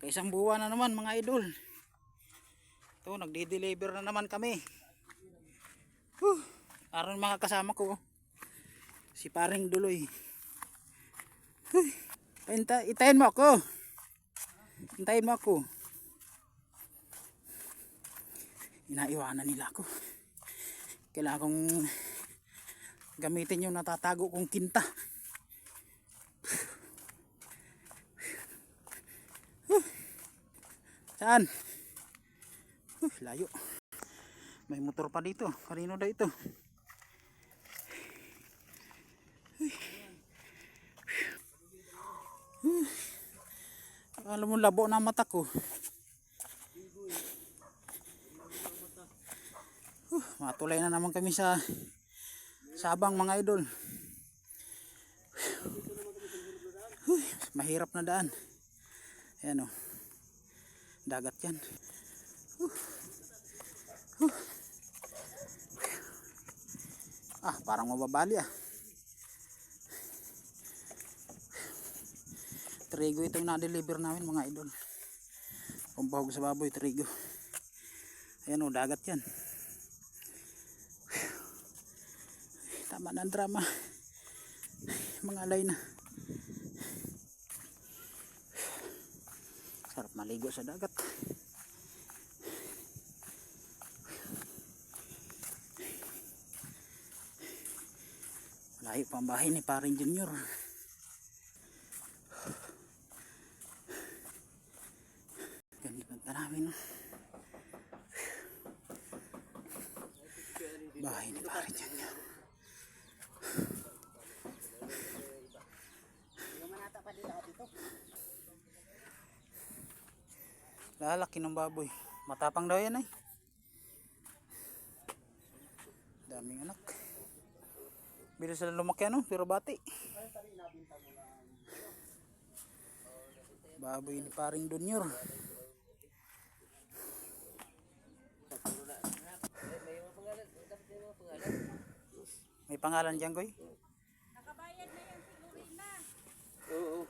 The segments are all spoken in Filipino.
Isang buwan na naman mga idol. Ito, nagde-deliver na naman kami. Aron mga kasama ko. Si paring Duloy. Itayin mo ako. Hintayin mo ako. Inaiwanan nila ako. Kailangan kong gamitin yung natatago kong kinta. Saan? Layo. May motor pa dito. Kanino daw ito? Alam mo, labo na mata ko. Matulay na naman kami sa Sabang mga idol. Mahirap na daan. Ayan o. Dagat yan. Parang mababali ah. Trigo ito yung na-deliver namin mga idol. Pampahog sa baboy, trigo. Ayan o, dagat yan. Tama na ang drama. Mga alay na. Sarap maligo sa dagat. Malayo pa ang bahay ni Paring Junior. Ganda namin. Bahay ni Paring Junior. Lalaki ng baboy. Matapang daw yan ay. Daming anak. Bilis sila lumaki ano, pero bati. Baboy ni Paring Junior. May pangalan dyan, Goy? Nakabayad na yan sigurina. Oo.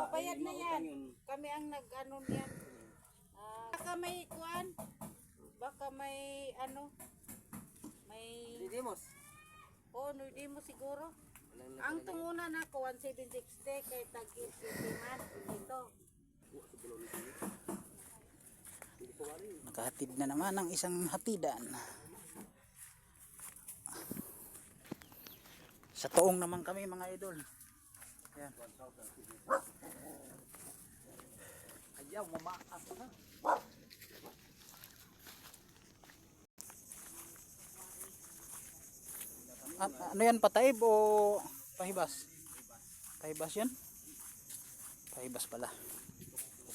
Bayad na yan. Kami ang nag-ano niyan. Baka may kuan. Baka may ano. May... Didimos. Nudimos siguro. Ang tunguna na ko 1760 kay tagit man dito. Nakahatid na naman ang isang hatidan. Sa Toong naman kami mga idol. Ayan. Ayaw, mamaas na. Ano yan, pataib o pahibas? Pahibas yan? Pahibas pala.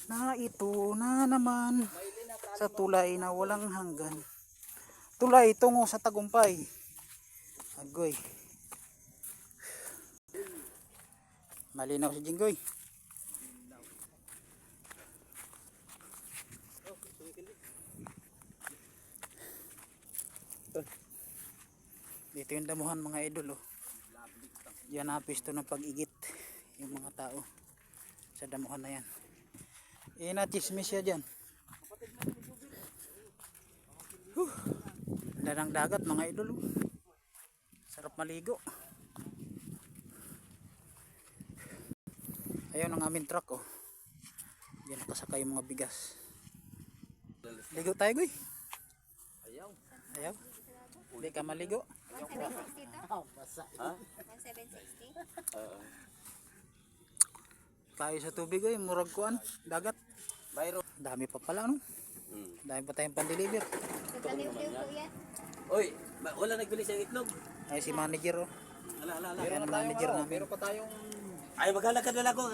Na ito na naman sa tulay na walang hanggan. Tulay tungo sa tagumpay. Agoy. Malinaw si Jinggoy. Dito yung damuhan mga idol oh. Yan napisto ng pag-igit yung mga tao sa damuhan na yan. Chismis siya dyan. Darang dagat mga idol oh. Sarap maligo. Ayun ang aming truck oh. Diyan nakasakay yung mga bigas. Ligo tayo Goy. Ayaw. Hindi ka maligo. 1760 to? Ha? 1760? Kayo sa tubig eh, murag kuan, dagat. Mayroon. Dami pa pala no. Dami pa tayong pan-deliver. Kaliw-liw po yan. Oy, wala nagbili sa itlog. Ay si manager oh. Ala. Ayan ang manager namin. Meron pa tayong... Ay, maghalakad na lang ako.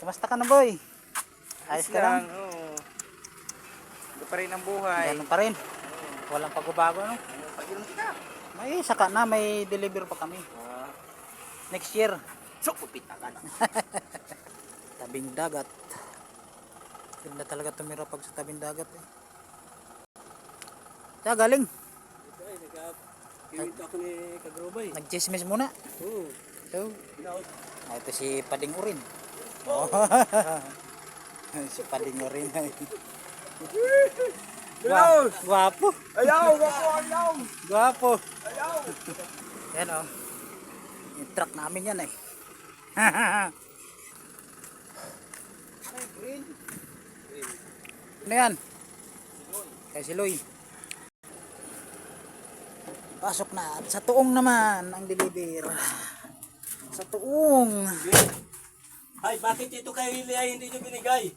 Kamusta ka na boy? Ayos ka lang? Oo. Ito pa rin ang buhay. Ganun pa rin. Walang pagbabago no. Pag-inom kita. May saka na, may deliver pa kami. Next year. So, kupita ka na. Tabing dagat. Ganda talaga tumira pag sa tabing dagat eh. Saan galing? Kiwit ako ni Kagrobay. Nag-chismis muna. Oo. So, Binaot. ito si Pading Urin. Oh. Si Pading Urin. Guwapo. Ayaw! Gwapo! Ayaw! Guwapo. Ayaw! Yan o. Yung truck namin yan eh. Ano yan? Kay si Loy. Pasok na. At sa tuong naman ang deliver. Sa tuong. Ay, bakit ito kay Lily ay hindi nyo binigay?